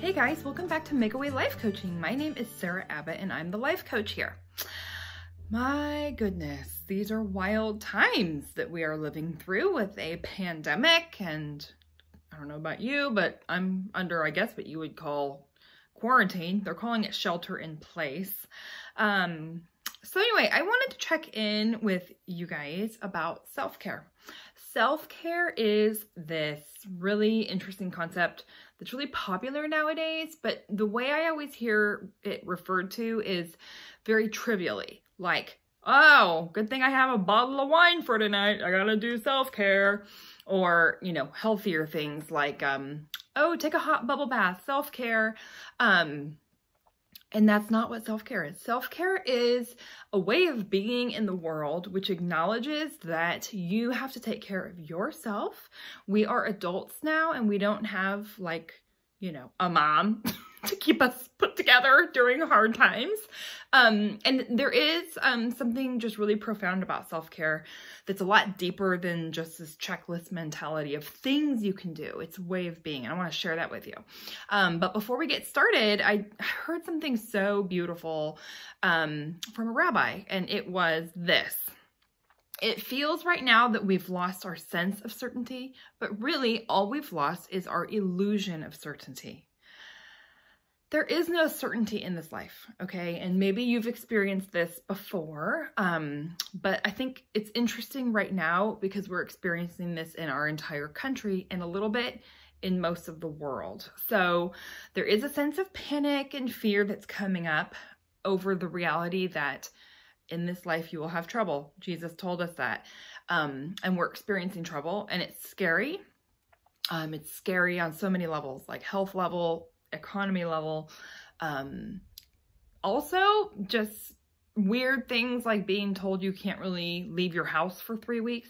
Hey guys, welcome back to Make Away Life Coaching. My name is Sarah Abbott and I'm the life coach here. My goodness, these are wild times that we are living through with a pandemic, and I don't know about you, but I'm under, I guess, what you would call quarantine. They're calling it shelter in place. So anyway, I wanted to check in with you guys about self-care. Self-care is this really interesting concept that's really popular nowadays, but the way I always hear it referred to is very trivially, like, oh, good thing I have a bottle of wine for tonight. I gotta do self-care. Or, you know, healthier things like, oh, take a hot bubble bath, self-care. And that's not what self-care is. Self-care is a way of being in the world which acknowledges that you have to take care of yourself. We are adults now and we don't have, like, you know, a mom to keep us put together during hard times. And there is something just really profound about self-care that's a lot deeper than just this checklist mentality of things you can do. It's a way of being, and I want to share that with you. But before we get started, I heard something so beautiful from a rabbi, and it was this. It feels right now that we've lost our sense of certainty, but really all we've lost is our illusion of certainty. There is no certainty in this life, okay? And maybe you've experienced this before, but I think it's interesting right now because we're experiencing this in our entire country and a little bit in most of the world. So there is a sense of panic and fear that's coming up over the reality that in this life you will have trouble. Jesus told us that, and we're experiencing trouble, and it's scary. It's scary on so many levels, like health level, economy level, also just weird things like being told you can't really leave your house for 3 weeks.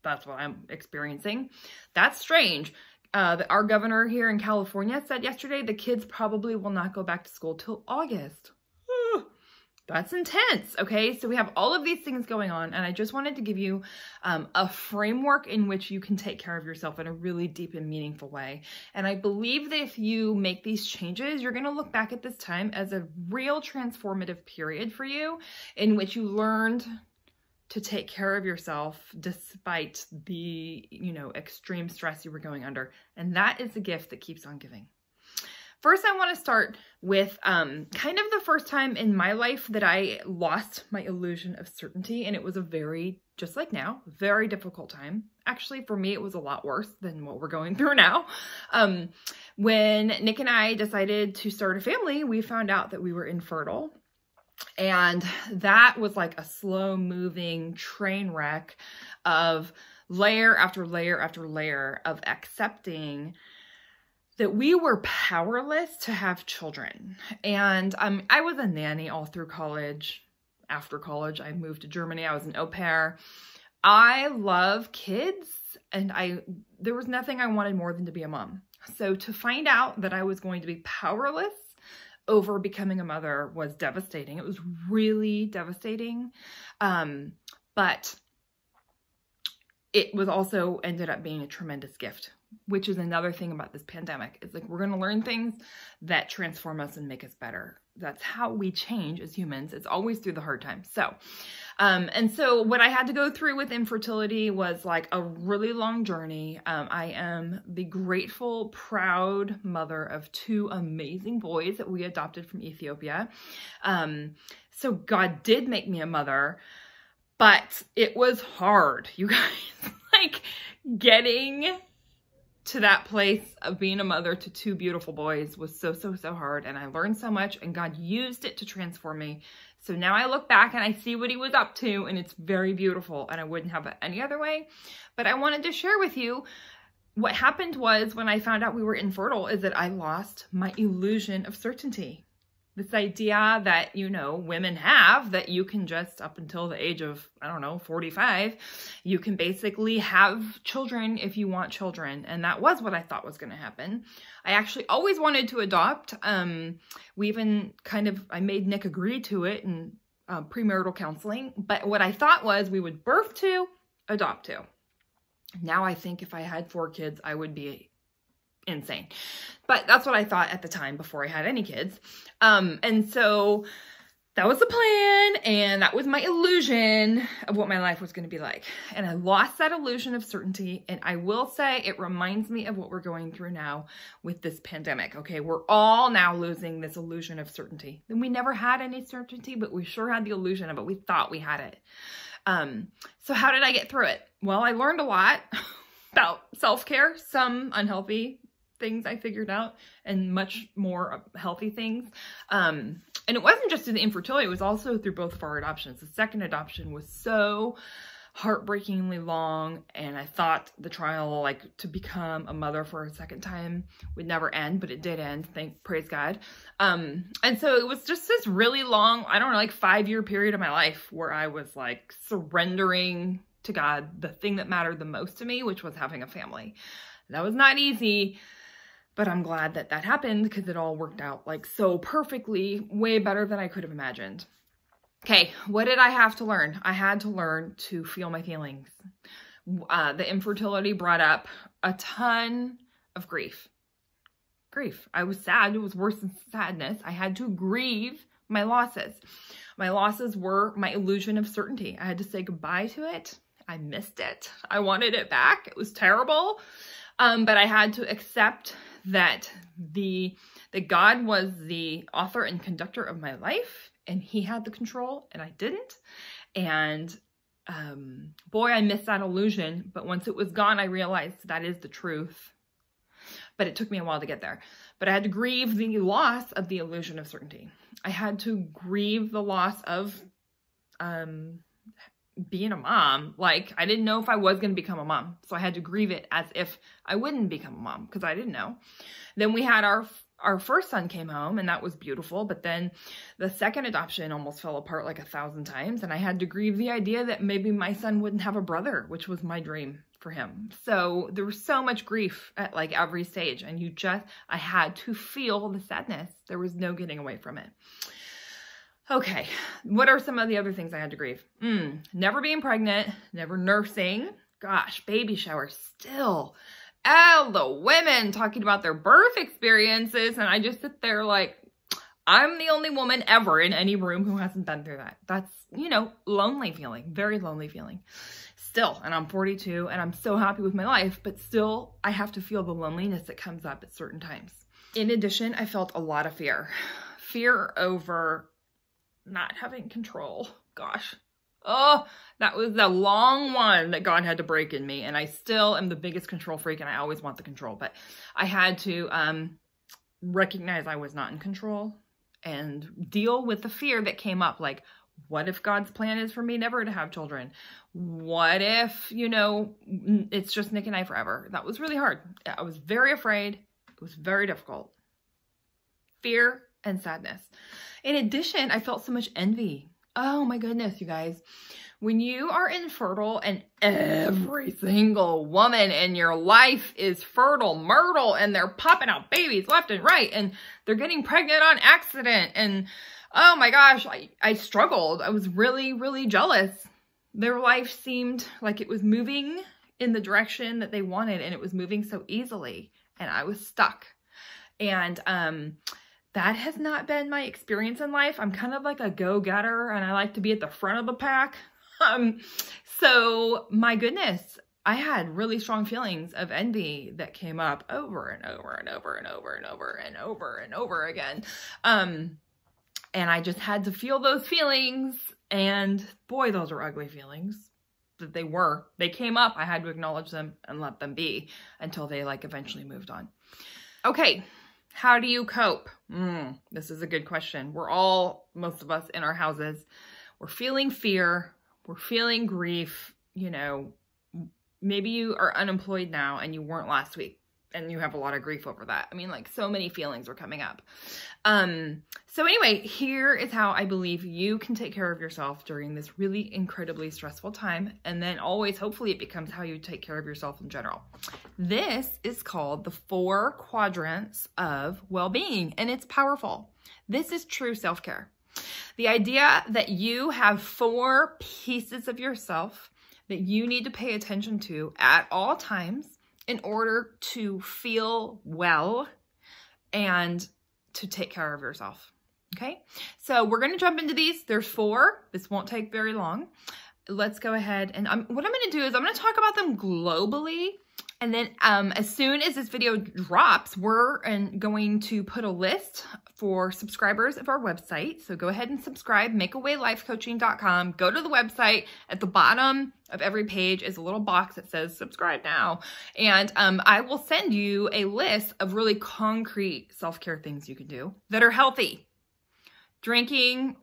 That's what I'm experiencing. That's strange. Our governor here in California said yesterday the kids probably will not go back to school till August. That's intense, okay? So we have all of these things going on, and I just wanted to give you a framework in which you can take care of yourself in a really deep and meaningful way. And I believe that if you make these changes, you're gonna look back at this time as a real transformative period for you in which you learned to take care of yourself despite the, you know, extreme stress you were going under. And that is the gift that keeps on giving. First, I want to start with kind of the first time in my life that I lost my illusion of certainty. And it was a very, just like now, very difficult time. Actually, for me, it was a lot worse than what we're going through now. When Nick and I decided to start a family, we found out that we were infertile. And that was like a slow moving train wreck of layer after layer after layer of accepting that we were powerless to have children. And I was a nanny all through college. After college, I moved to Germany. I was an au pair. I love kids, and there was nothing I wanted more than to be a mom. So to find out that I was going to be powerless over becoming a mother was devastating. It was really devastating. But it was also ended up being a tremendous gift, which is another thing about this pandemic. It's like we're going to learn things that transform us and make us better. That's how we change as humans. It's always through the hard times. So, and so what I had to go through with infertility was like a really long journey. I am the grateful, proud mother of 2 amazing boys that we adopted from Ethiopia. So God did make me a mother, but it was hard, you guys. Like getting to that place of being a mother to 2 beautiful boys was so hard. And I learned so much, and God used it to transform me. So now I look back and I see what he was up to, and it's very beautiful, and I wouldn't have it any other way. But I wanted to share with you what happened was when I found out we were infertile is that I lost my illusion of certainty. This idea that, you know, women have that you can just up until the age of, I don't know, 45, you can basically have children if you want children. And that was what I thought was going to happen. I actually always wanted to adopt. We even I made Nick agree to it in premarital counseling. But what I thought was we would birth to, adopt to. Now I think if I had 4 kids, I would be insane. But that's what I thought at the time before I had any kids. And so that was the plan, and that was my illusion of what my life was going to be like. And I lost that illusion of certainty, and I will say it reminds me of what we're going through now with this pandemic, okay? We're all now losing this illusion of certainty. And we never had any certainty, but we sure had the illusion of it. We thought we had it. So how did I get through it? Well, I learned a lot about self-care, some unhealthy things I figured out, and much more healthy things. And it wasn't just through the infertility, it was also through both of our adoptions. The second adoption was so heartbreakingly long, and I thought the trial, like, to become a mother for a second time would never end, but it did end, praise God. And so it was just this really long, I don't know, like 5-year period of my life where I was like surrendering to God the thing that mattered the most to me, which was having a family. That was not easy, but I'm glad that that happened because it all worked out like so perfectly, way better than I could have imagined. Okay, what did I have to learn? I had to learn to feel my feelings. The infertility brought up a ton of grief. I was sad. It was worse than sadness. I had to grieve my losses. My losses were my illusion of certainty. I had to say goodbye to it. I missed it. I wanted it back. It was terrible. But I had to accept that God was the author and conductor of my life, and he had the control and I didn't. And boy, I missed that illusion. But once it was gone, I realized that is the truth. But it took me a while to get there. But I had to grieve the loss of the illusion of certainty. I had to grieve the loss of being a mom. Like, I didn't know if I was going to become a mom. So I had to grieve it as if I wouldn't become a mom because I didn't know. Then we had our first son came home, and that was beautiful. But then the second adoption almost fell apart like 1,000 times. And I had to grieve the idea that maybe my son wouldn't have a brother, which was my dream for him. So there was so much grief at like every stage. And I had to feel the sadness. There was no getting away from it. Okay, what are some of the other things I had to grieve? Never being pregnant, never nursing. Gosh, baby showers still. All the women talking about their birth experiences, and I just sit there like, I'm the only woman ever in any room who hasn't been through that. That's, you know, lonely feeling, very lonely feeling. Still, and I'm 42, and I'm so happy with my life, but still, I have to feel the loneliness that comes up at certain times. In addition, I felt a lot of fear. Fear over not having control. Gosh. Oh, that was the long one that God had to break in me. And I still am the biggest control freak, and I always want the control. But I had to recognize I was not in control and deal with the fear that came up. Like, what if God's plan is for me never to have children? What if, you know, it's just Nick and I forever? That was really hard. I was very afraid. It was very difficult. Fear and sadness. In addition, I felt so much envy. Oh my goodness, you guys. When you are infertile and every single woman in your life is fertile, myrtle, and they're popping out babies left and right, and they're getting pregnant on accident, and oh my gosh, I struggled. I was really, really jealous. Their life seemed like it was moving in the direction that they wanted, and it was moving so easily, and I was stuck. And that has not been my experience in life. I'm kind of like a go-getter, and I like to be at the front of the pack. So my goodness, I had really strong feelings of envy that came up over and over and over and over and over and over and over again. And I just had to feel those feelings, and boy, those are ugly feelings. That they were. They came up. I had to acknowledge them and let them be until they like eventually moved on. Okay. How do you cope? This is a good question. We're all, most of us in our houses, we're feeling fear. We're feeling grief. You know, maybe you are unemployed now and you weren't last week, and you have a lot of grief over that. I mean, like, so many feelings are coming up. So anyway, here is how I believe you can take care of yourself during this really incredibly stressful time. And then always, hopefully, it becomes how you take care of yourself in general. This is called the 4 quadrants of well-being, and it's powerful. This is true self-care. The idea that you have 4 pieces of yourself that you need to pay attention to at all times in order to feel well and to take care of yourself. Okay, so we're going to jump into these. There's 4. This won't take very long. Let's go ahead and what I'm going to do is I'm going to talk about them globally. And then as soon as this video drops, we're going to put a list for subscribers of our website. So go ahead and subscribe, makeawaylifecoaching.com. Go to the website. At the bottom of every page is a little box that says subscribe now. And I will send you a list of really concrete self-care things you can do that are healthy. Drinking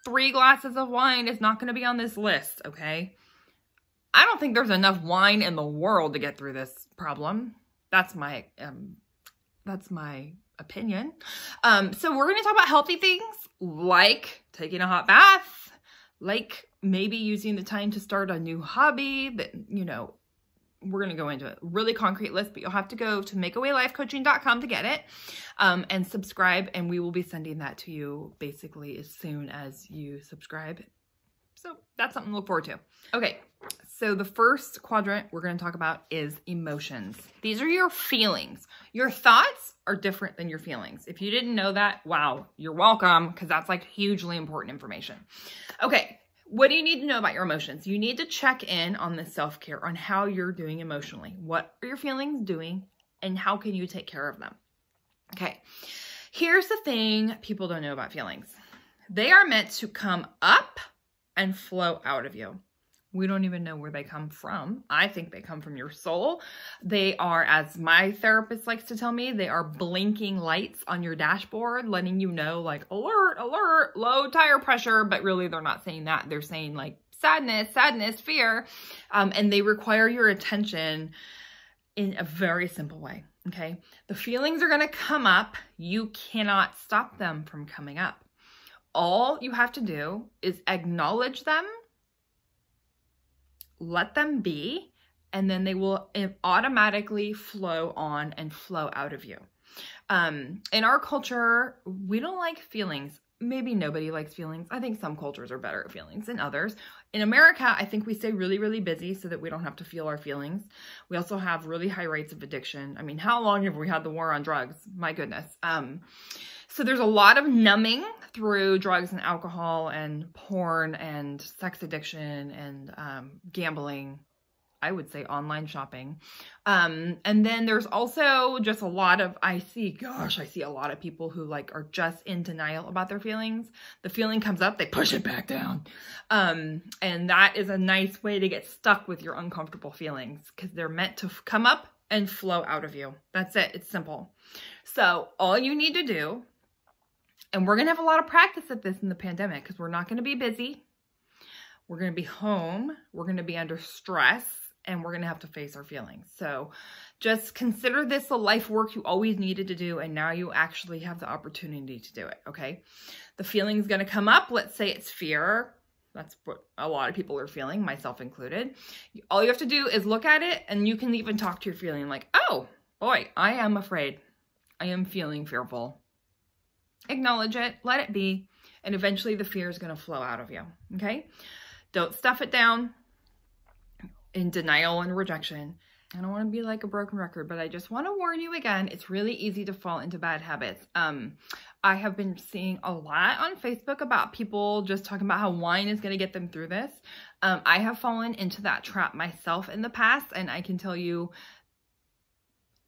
3 glasses of wine is not going to be on this list, okay? I don't think there's enough wine in the world to get through this problem. That's my opinion. So we're going to talk about healthy things like taking a hot bath, like maybe using the time to start a new hobby that, you know, we're going to go into a really concrete list, but you'll have to go to makeawaylifecoaching.com to get it, and subscribe, and we will be sending that to you basically as soon as you subscribe. So that's something to look forward to. Okay, so the first quadrant we're going to talk about is emotions. These are your feelings. Your thoughts are different than your feelings. If you didn't know that, wow, you're welcome, because that's like hugely important information. Okay, what do you need to know about your emotions? You need to check in on the self-care, on how you're doing emotionally. What are your feelings doing, and how can you take care of them? Okay, here's the thing people don't know about feelings. They are meant to come up and flow out of you. We don't even know where they come from. I think they come from your soul. They are, as my therapist likes to tell me, they are blinking lights on your dashboard, letting you know, like, alert, alert, low tire pressure, but really they're not saying that. They're saying like sadness, sadness, fear, and they require your attention in a very simple way, okay? The feelings are gonna come up. You cannot stop them from coming up. All you have to do is acknowledge them, let them be, and then they will automatically flow on and flow out of you. In our culture, we don't like feelings. Maybe nobody likes feelings. I think some cultures are better at feelings than others. In America, I think we stay really, really busy so that we don't have to feel our feelings. We also have really high rates of addiction. I mean, how long have we had the war on drugs? My goodness. So there's a lot of numbing through drugs and alcohol and porn and sex addiction and gambling. I would say online shopping. And then there's also just a lot of, I see a lot of people who like are just in denial about their feelings. The feeling comes up, they push it back down. And that is a nice way to get stuck with your uncomfortable feelings because they're meant to come up and flow out of you. That's it. It's simple. So all you need to do, and we're going to have a lot of practice at this in the pandemic because we're not going to be busy. We're going to be home. We're going to be under stress. And we're going to have to face our feelings. So just consider this a life work you always needed to do. And now you actually have the opportunity to do it. Okay. The feeling's going to come up. Let's say it's fear. That's what a lot of people are feeling, myself included. All you have to do is look at it, and you can even talk to your feeling like, oh boy, I am afraid. I am feeling fearful. Acknowledge it, let it be. And eventually the fear is going to flow out of you. Okay. Don't stuff it down in denial and rejection. I don't want to be like a broken record, but I just want to warn you again, it's really easy to fall into bad habits. I have been seeing a lot on Facebook about people just talking about how wine is going to get them through this. I have fallen into that trap myself in the past, and I can tell you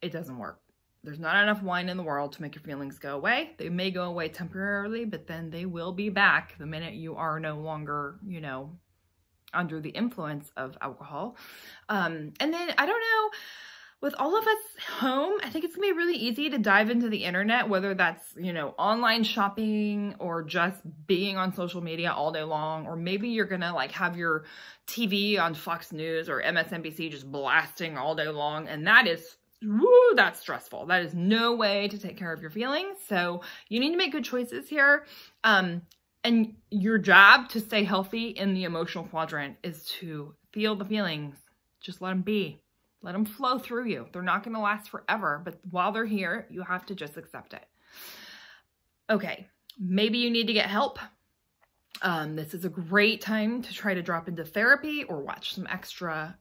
it doesn't work. There's not enough wine in the world to make your feelings go away. They may go away temporarily, but then they will be back the minute you are no longer, you know, under the influence of alcohol. And then, I don't know, with all of us home, I think it's gonna be really easy to dive into the internet, whether that's, you know, online shopping or just being on social media all day long, or maybe you're gonna like have your TV on Fox News or MSNBC just blasting all day long. And that is, woo, that's stressful. That is no way to take care of your feelings. So you need to make good choices here. And your job to stay healthy in the emotional quadrant is to feel the feelings. Just let them be. Let them flow through you. They're not going to last forever, but while they're here, you have to just accept it. Okay, maybe you need to get help. This is a great time to try to drop into therapy or watch some extra,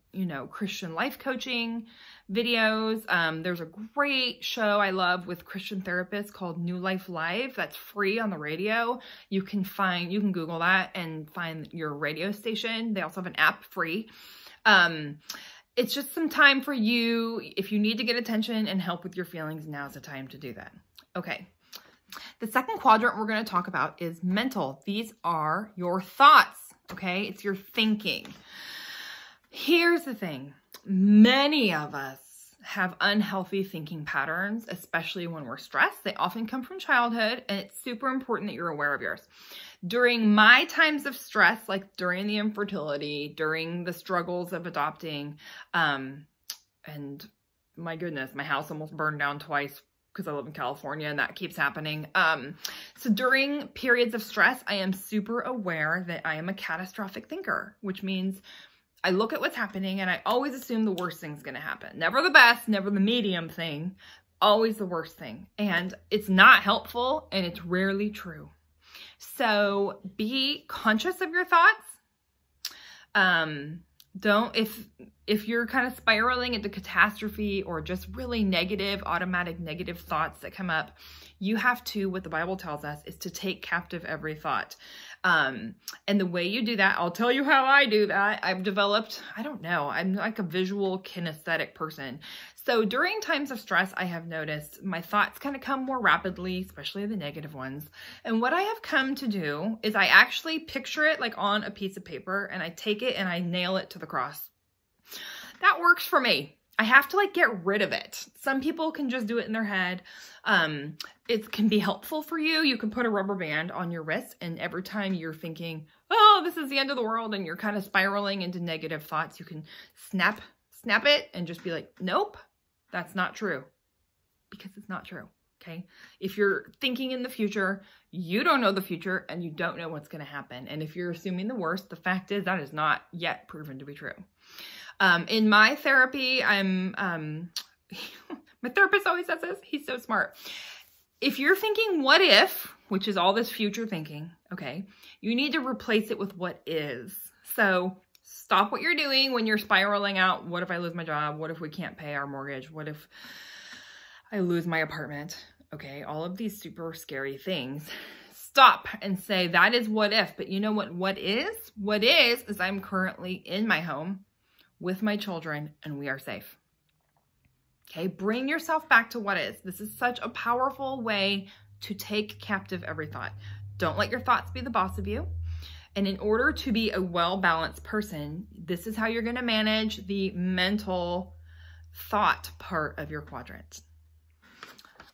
Christian life coaching videos. There's a great show I love with Christian therapists called New Life Live. That's free on the radio. You can Google that and find your radio station. They also have an app free. It's just some time for you. If you need to get attention and help with your feelings, now's the time to do that. Okay. The second quadrant we're going to talk about is mental. These are your thoughts, okay? It's your thinking. Here's the thing. Many of us have unhealthy thinking patterns, especially when we're stressed. They often come from childhood, and it's super important that you're aware of yours. During my times of stress, like during the infertility, during the struggles of adopting, and my goodness, my house almost burned down twice because I live in California and that keeps happening. So during periods of stress, I am super aware that I am a catastrophic thinker, which means I look at what's happening and I always assume the worst thing's going to happen. Never the best, never the medium thing, always the worst thing. And it's not helpful and it's rarely true. So be conscious of your thoughts. If you're kind of spiraling into catastrophe or just really automatic negative thoughts that come up, you have to, what the Bible tells us, is to take captive every thought. And the way you do that, I'll tell you how I do that. I've developed, I'm like a visual kinesthetic person. So during times of stress, I have noticed my thoughts kind of come more rapidly, especially the negative ones. And what I have come to do is I actually picture it like on a piece of paper and I take it and I nail it to the cross. That works for me. I have to get rid of it. Some people can just do it in their head. It can be helpful for you. You can put a rubber band on your wrist and every time you're thinking, oh, this is the end of the world and you're kind of spiraling into negative thoughts, you can snap it and just be like, nope, that's not true. Because it's not true. Okay. If you're thinking in the future, you don't know the future and you don't know what's going to happen. And if you're assuming the worst, the fact is that is not yet proven to be true. In my therapy, my therapist always says this, he's so smart. If you're thinking what if, which is all this future thinking, okay, you need to replace it with what is. So stop what you're doing when you're spiraling out. What if I lose my job? What if we can't pay our mortgage? What if I lose my apartment? Okay, all of these super scary things. Stop and say that is what if, but you know what is? What is I'm currently in my home with my children and we are safe. Okay, bring yourself back to what is. This is such a powerful way to take captive every thought. Don't let your thoughts be the boss of you. And in order to be a well-balanced person, this is how you're going to manage the mental thought part of your quadrant.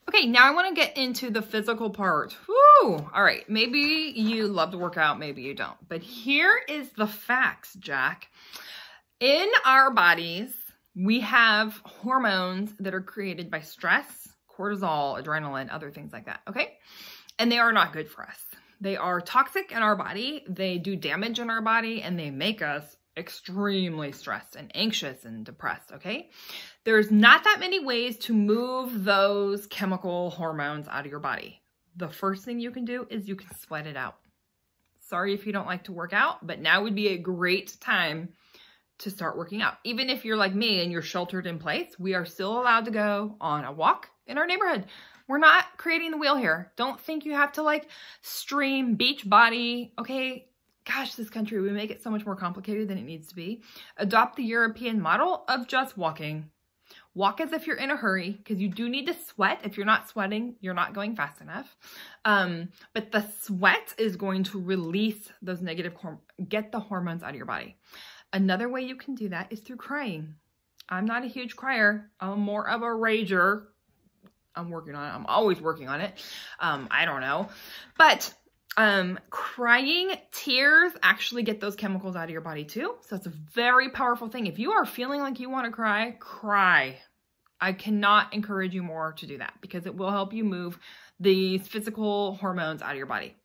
Okay, now I want to get into the physical part. Woo! All right, maybe you love to work out, maybe you don't. But here is the facts, Jack. In our bodies, we have hormones that are created by stress, cortisol, adrenaline, other things like that, okay? And they are not good for us. They are toxic in our body, they do damage in our body, and they make us extremely stressed and anxious and depressed, okay? There's not that many ways to move those chemical hormones out of your body. The first thing you can do is you can sweat it out. Sorry if you don't like to work out, but now would be a great time to start working out. Even if you're like me and you're sheltered in place, we are still allowed to go on a walk in our neighborhood. We're not creating the wheel here. Don't think you have to stream, beach body, okay? Gosh, this country, we make it so much more complicated than it needs to be. Adopt the European model of just walking. Walk as if you're in a hurry because you do need to sweat. If you're not sweating, you're not going fast enough. But the sweat is going to release those negative hormones, get the hormones out of your body. Another way you can do that is through crying. I'm not a huge crier. I'm more of a rager. I'm working on it. I'm always working on it. I don't know. But crying, tears actually get those chemicals out of your body too. So it's a very powerful thing. If you are feeling like you want to cry, cry. I cannot encourage you more to do that because it will help you move these physical hormones out of your body.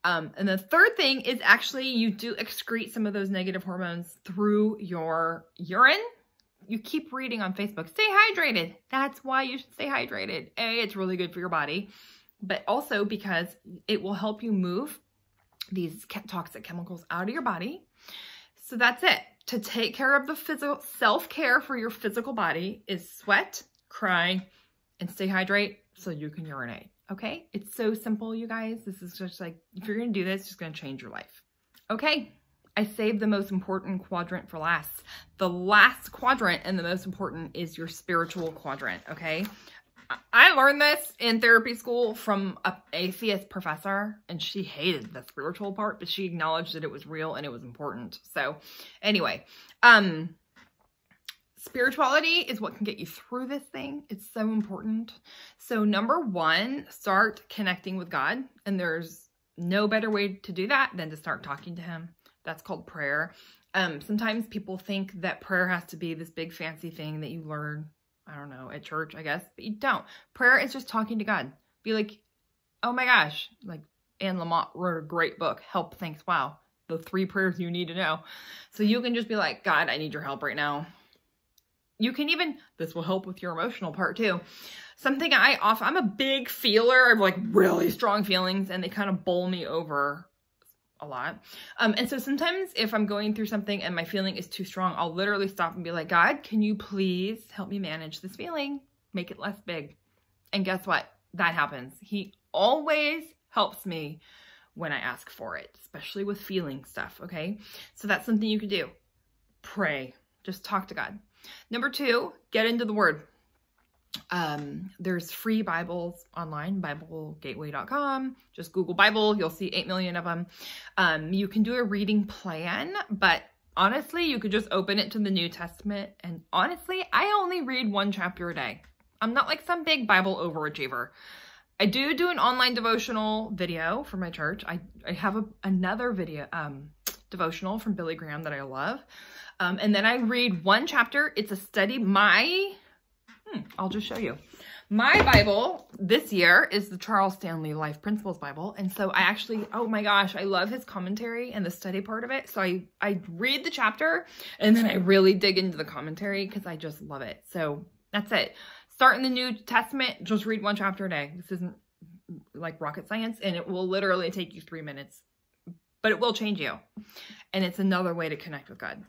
And the third thing is actually you do excrete some of those negative hormones through your urine. You keep reading on Facebook, stay hydrated. That's why you should stay hydrated. A, it's really good for your body, but also because it will help you move these toxic chemicals out of your body. So that's it. To take care of the physical, self-care for your physical body is sweat, cry, and stay hydrated so you can urinate. Okay? It's so simple, you guys. This is just like, if you're going to do this, it's just going to change your life. Okay. I saved the most important quadrant for last. The last quadrant and the most important is your spiritual quadrant. Okay. I learned this in therapy school from an atheist professor, and she hated the spiritual part, but she acknowledged that it was real and it was important. So anyway, spirituality is what can get you through this thing. It's so important. So number one, start connecting with God. And there's no better way to do that than to start talking to him. That's called prayer. Sometimes people think that prayer has to be this big fancy thing that you learn, I don't know, at church, I guess, but you don't. Prayer is just talking to God. Be like, oh my gosh, like Anne Lamott wrote a great book, Help, Thanks, Wow, the 3 prayers you need to know. So you can just be like, God, I need your help right now. You can even, this will help with your emotional part too. Something I'm a big feeler. I have like really strong feelings and they kind of bowl me over a lot. And so sometimes if I'm going through something and my feeling is too strong, I'll literally stop and be like, God, can you please help me manage this feeling? Make it less big. And guess what? That happens. He always helps me when I ask for it, especially with feeling stuff. Okay. So that's something you can do. Pray. Just talk to God. Number 2, get into the Word. There's free Bibles online, BibleGateway.com. Just Google Bible. You'll see 8 million of them. You can do a reading plan, but honestly, you could just open it to the New Testament. And honestly, I only read 1 chapter a day. I'm not like some big Bible overachiever. I do an online devotional video for my church. I have another video, devotional from Billy Graham that I love. And then I read 1 chapter. It's a study. I'll just show you. My Bible this year is the Charles Stanley Life Principles Bible. And so I actually, oh my gosh, I love his commentary and the study part of it. So I read the chapter and then I really dig into the commentary because I just love it. So that's it. Start in the New Testament, just read 1 chapter a day. This isn't like rocket science and it will literally take you 3 minutes, but it will change you. And it's another way to connect with God.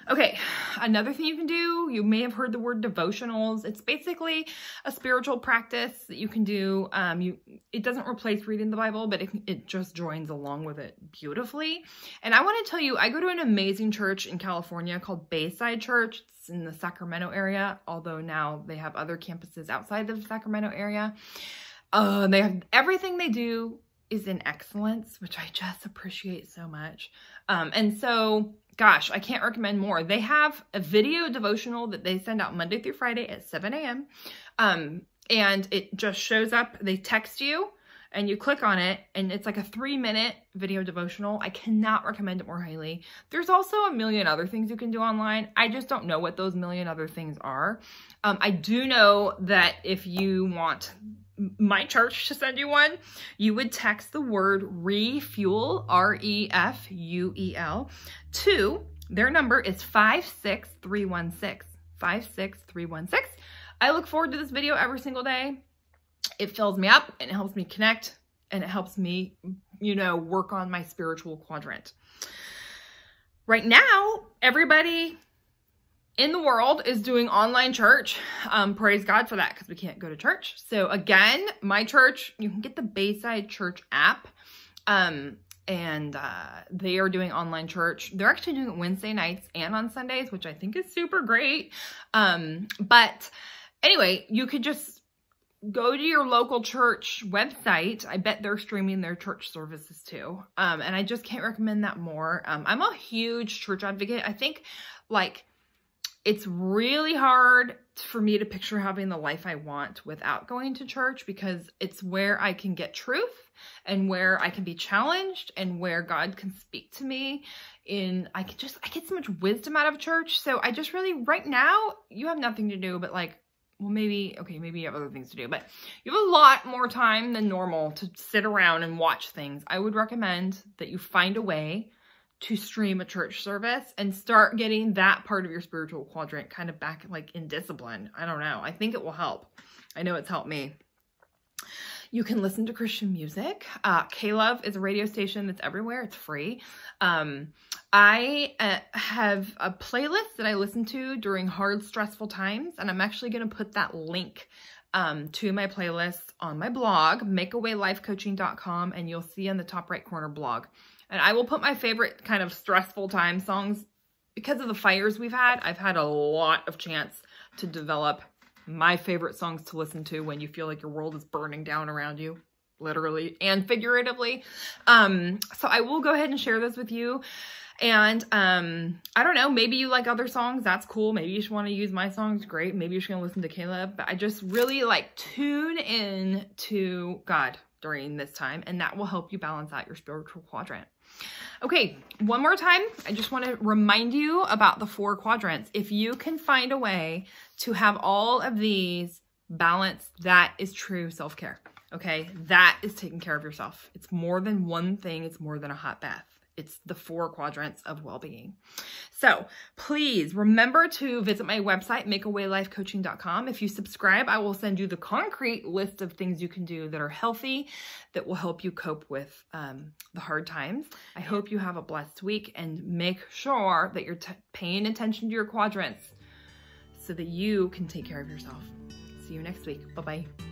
Okay, another thing you can do, you may have heard the word devotionals. It's basically a spiritual practice that you can do. It doesn't replace reading the Bible, but it just joins along with it beautifully. And I want to tell you, I go to an amazing church in California called Bayside Church. It's in the Sacramento area, although now they have other campuses outside of the Sacramento area. They have everything they do is in excellence, which I just appreciate so much. And so, gosh, I can't recommend more. They have a video devotional that they send out Monday through Friday at 7 a.m. And it just shows up. They text you and you click on it and it's like a 3-minute video devotional. I cannot recommend it more highly. There's also a million other things you can do online. I just don't know what those million other things are. I do know that if you want my church to send you one, you would text the word refuel, R-E-F-U-E-L, to their number is 56316, 56316. I look forward to this video every single day. It fills me up and it helps me connect and it helps me, work on my spiritual quadrant. Right now, everybody in the world is doing online church. Praise God for that because we can't go to church. So again, my church, you can get the Bayside Church app and they are doing online church. They're actually doing it Wednesday nights and on Sundays, which I think is super great. But anyway, you could just go to your local church website. I bet they're streaming their church services too. And I just can't recommend that more. I'm a huge church advocate. I think it's really hard for me to picture having the life I want without going to church because it's where I can get truth and where I can be challenged and where God can speak to me. I get so much wisdom out of church. So I just really, right now, you have nothing to do but maybe you have other things to do, but you have a lot more time than normal to sit around and watch things. I would recommend that you find a way to stream a church service and start getting that part of your spiritual quadrant kind of back in discipline. I don't know. I think it will help. I know it's helped me. You can listen to Christian music. K-Love is a radio station that's everywhere. It's free. I have a playlist that I listen to during hard, stressful times, and I'm actually going to put that link to my playlist on my blog, makeawaylifecoaching.com, and you'll see in the top right corner blog. And I will put my favorite kind of stressful time songs. Because of the fires we've had, I've had a lot of chance to develop my favorite songs to listen to when you feel like your world is burning down around you, literally and figuratively. So I will go ahead and share this with you. And I don't know, maybe you like other songs. That's cool. Maybe you just want to use my songs. Great. Maybe you're just going to listen to Caleb. But I just really like tune in to God during this time, and that will help you balance out your spiritual quadrant. Okay, one more time, I just want to remind you about the 4 quadrants. If you can find a way to have all of these balanced, that is true self-care, okay? That is taking care of yourself. It's more than one thing. It's more than a hot bath. It's the 4 quadrants of well-being. So please remember to visit my website, makeawaylifecoaching.com. If you subscribe, I will send you the concrete list of things you can do that are healthy, that will help you cope with the hard times. I hope you have a blessed week, and make sure that you're paying attention to your quadrants so that you can take care of yourself. See you next week. Bye-bye.